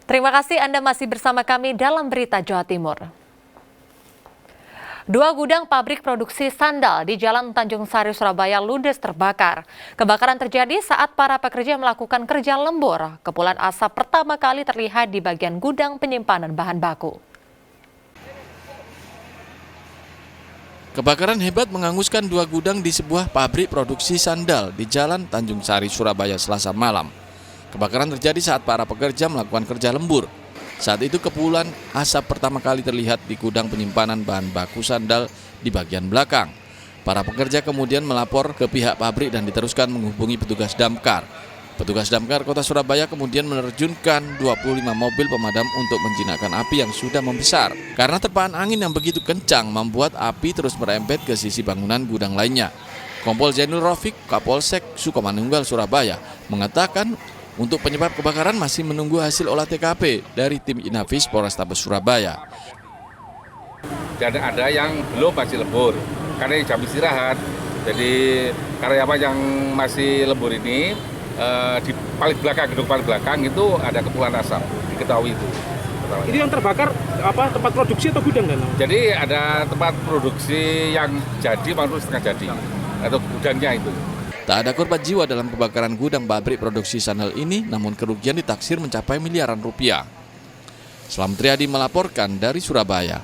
Terima kasih Anda masih bersama kami dalam Berita Jawa Timur. Dua gudang pabrik produksi sandal di Jalan Tanjung Sari, Surabaya ludes terbakar. Kebakaran terjadi saat para pekerja melakukan kerja lembur. Kepulan asap pertama kali terlihat di bagian gudang penyimpanan bahan baku. Kebakaran hebat menghanguskan dua gudang di sebuah pabrik produksi sandal di Jalan Tanjung Sari, Surabaya, Selasa malam. Kebakaran terjadi saat para pekerja melakukan kerja lembur. Saat itu kepulan asap pertama kali terlihat di gudang penyimpanan bahan baku sandal di bagian belakang. Para pekerja kemudian melapor ke pihak pabrik dan diteruskan menghubungi petugas damkar. Petugas damkar Kota Surabaya kemudian menerjunkan 25 mobil pemadam untuk menjinakkan api yang sudah membesar. Karena terpaan angin yang begitu kencang membuat api terus merembet ke sisi bangunan gudang lainnya. Kompol Zainul Rafiq, Kapolsek Sukomanunggal, Surabaya, mengatakan untuk penyebab kebakaran masih menunggu hasil olah TKP dari tim Inafis Polrestabes Surabaya. Dan ada yang belum masih lembur, karena jam istirahat. Jadi karyawan yang masih lembur ini di paling belakang, gedung paling belakang itu ada kepulan asap, diketahui itu. Ini yang terbakar apa, tempat produksi atau gudang kan? Jadi ada tempat produksi yang jadi maupun setengah jadi, atau gudangnya itu. Tak ada korban jiwa dalam kebakaran gudang pabrik produksi sandal ini, namun kerugian ditaksir mencapai miliaran rupiah. Selamat Riyadi melaporkan dari Surabaya.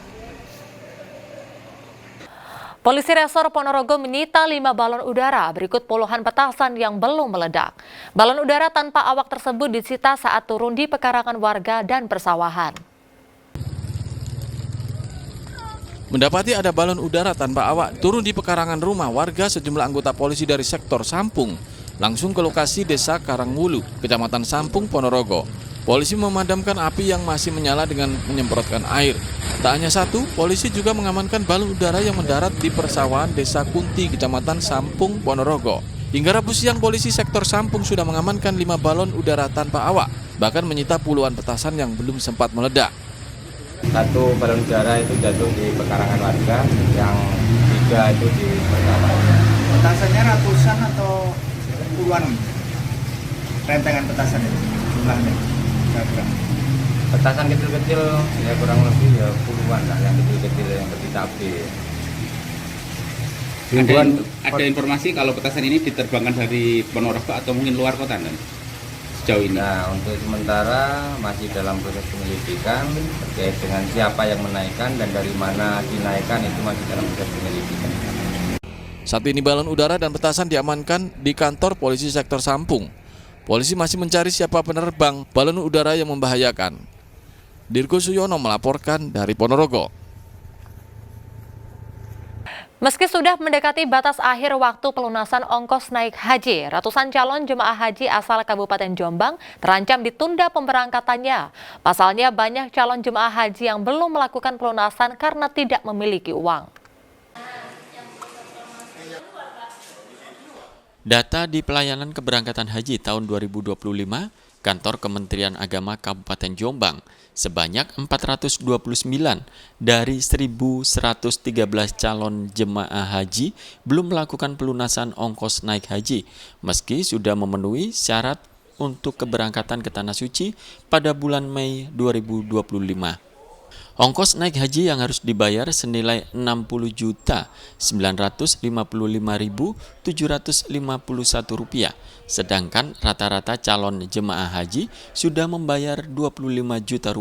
Polisi Resor Ponorogo menyita 5 balon udara, berikut puluhan petasan yang belum meledak. Balon udara tanpa awak tersebut disita saat turun di pekarangan warga dan persawahan. Mendapati ada balon udara tanpa awak turun di pekarangan rumah warga, sejumlah anggota polisi dari sektor Sampung langsung ke lokasi Desa Karangwulu, Kecamatan Sampung, Ponorogo. Polisi memadamkan api yang masih menyala dengan menyemprotkan air. Tak hanya satu, polisi juga mengamankan balon udara yang mendarat di persawahan Desa Kunti, Kecamatan Sampung, Ponorogo. Hingga Rabu siang, polisi sektor Sampung sudah mengamankan 5 balon udara tanpa awak, bahkan menyita puluhan petasan yang belum sempat meledak. Satu balon udara itu jatuh di pekarangan warga, yang 3 itu di persawahan. Petasannya ratusan atau puluhan rentengan petasan itu jumlahnya? Petasan kecil-kecil ya kurang lebih ya puluhan lah, yang kecil-kecil yang kecil api. Ada informasi kalau petasan ini diterbangkan dari Ponorogo atau mungkin luar kota kan? Sejauh ini. Nah, untuk sementara masih dalam proses penyelidikan terkait dengan siapa yang menaikkan dan dari mana dinaikkan, itu masih dalam proses penyelidikan. Saat ini balon udara dan petasan diamankan di kantor polisi sektor Sampung. Polisi masih mencari siapa penerbang balon udara yang membahayakan. Dirgo Suyono melaporkan dari Ponorogo. Meski sudah mendekati batas akhir waktu pelunasan ongkos naik haji, ratusan calon jemaah haji asal Kabupaten Jombang terancam ditunda pemberangkatannya. Pasalnya banyak calon jemaah haji yang belum melakukan pelunasan karena tidak memiliki uang. Data di pelayanan keberangkatan haji tahun 2025, Kantor Kementerian Agama Kabupaten Jombang, sebanyak 429 dari 1.113 calon jemaah haji belum melakukan pelunasan ongkos naik haji, meski sudah memenuhi syarat untuk keberangkatan ke Tanah Suci pada bulan Mei 2025. Ongkos naik haji yang harus dibayar senilai Rp60.055.751, sedangkan rata-rata calon jemaah haji sudah membayar Rp25 juta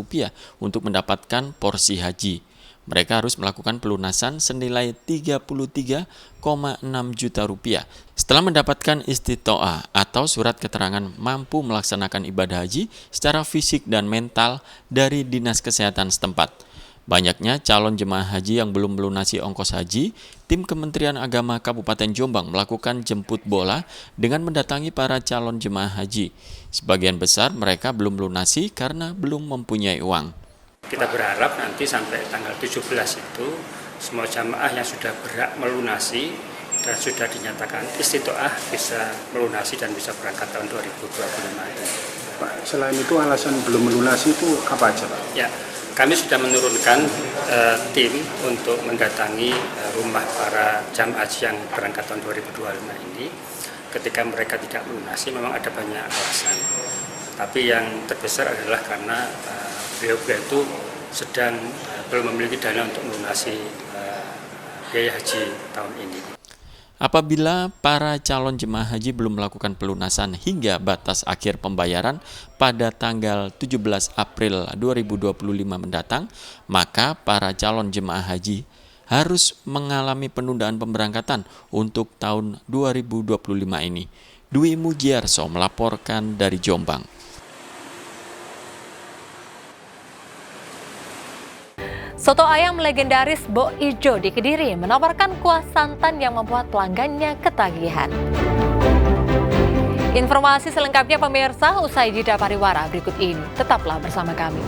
untuk mendapatkan porsi haji. Mereka harus melakukan pelunasan senilai Rp33,6 juta. Setelah mendapatkan istitoah atau surat keterangan mampu melaksanakan ibadah haji secara fisik dan mental dari Dinas Kesehatan setempat. Banyaknya calon jemaah haji yang belum melunasi ongkos haji, tim Kementerian Agama Kabupaten Jombang melakukan jemput bola dengan mendatangi para calon jemaah haji. Sebagian besar mereka belum melunasi karena belum mempunyai uang. Kita berharap nanti sampai tanggal 17 itu semua jamaah yang sudah berhak melunasi dan sudah dinyatakan istitoah bisa melunasi dan bisa berangkat tahun 2025 ini. Pak, selain itu alasan belum melunasi itu apa aja, Pak? Ya, kami sudah menurunkan tim untuk mendatangi rumah para jamaah haji yang berangkat tahun 2025 ini. Ketika mereka tidak melunasi, memang ada banyak alasan. Tapi yang terbesar adalah karena beliau itu sedang belum memiliki dana untuk melunasi biaya haji tahun ini. Apabila para calon jemaah haji belum melakukan pelunasan hingga batas akhir pembayaran pada tanggal 17 April 2025 mendatang, maka para calon jemaah haji harus mengalami penundaan pemberangkatan untuk tahun 2025 ini. Dwi Mujiarso melaporkan dari Jombang. Soto ayam legendaris Bo Ijo di Kediri menawarkan kuah santan yang membuat pelanggannya ketagihan. Informasi selengkapnya pemirsa usai jeda pariwara berikut ini. Tetaplah bersama kami.